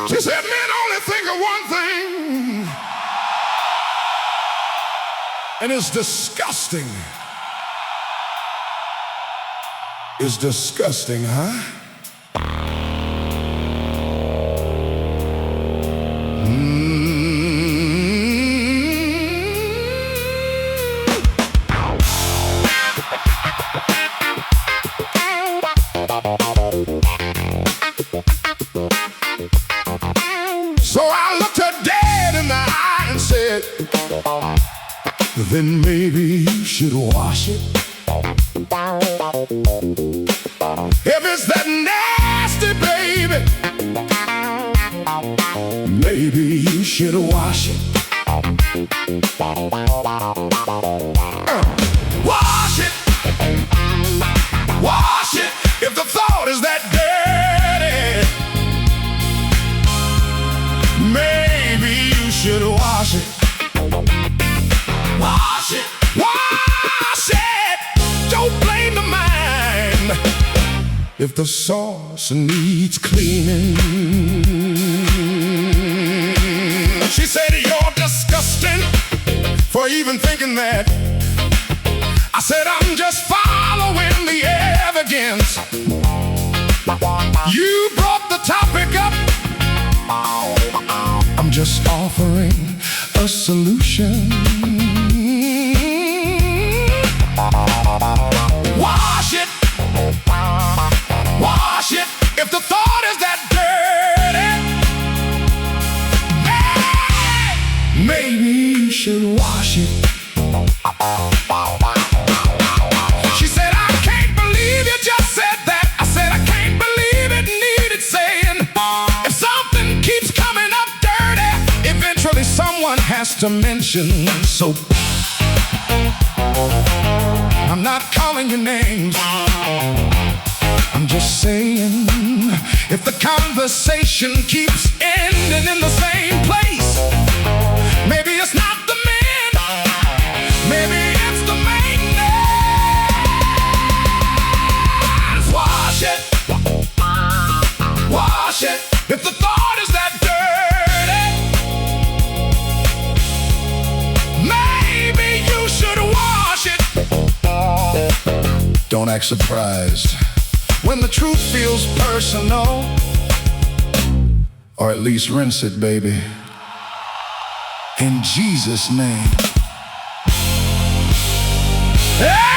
She said, men only think of one thing, and it's disgusting. It's disgusting, huh? So I looked her dead in the eye and said, then maybe you should wash it. If it's that nasty, baby, maybe you should wash it. Wash it. Wash it. If the thought is that dirty, maybe you should wash it. Wash it. Wash it. Don't blame the mind if the sauce needs cleaning. She said, you're disgusting for even thinking that. I said, I'm just following the evidence. You brought the topic up, I'm just offering a solution. Wash it. Wash it. If the thought is that dirty, maybe you should wash it. She said, I can't believe you just said that. I said, I can't believe it needed saying. If something keeps coming up dirty, eventually someone has to mention soap. I'm not calling your names, I'm just saying, if the conversation keeps ending in the same place, maybe it's not the men, maybe it's the maintenance. Wash it. Wash it. If the thought is that dirty, maybe you should wash it. Don't act surprised when the truth feels personal, or at least rinse it, baby, in Jesus' name. Yeah!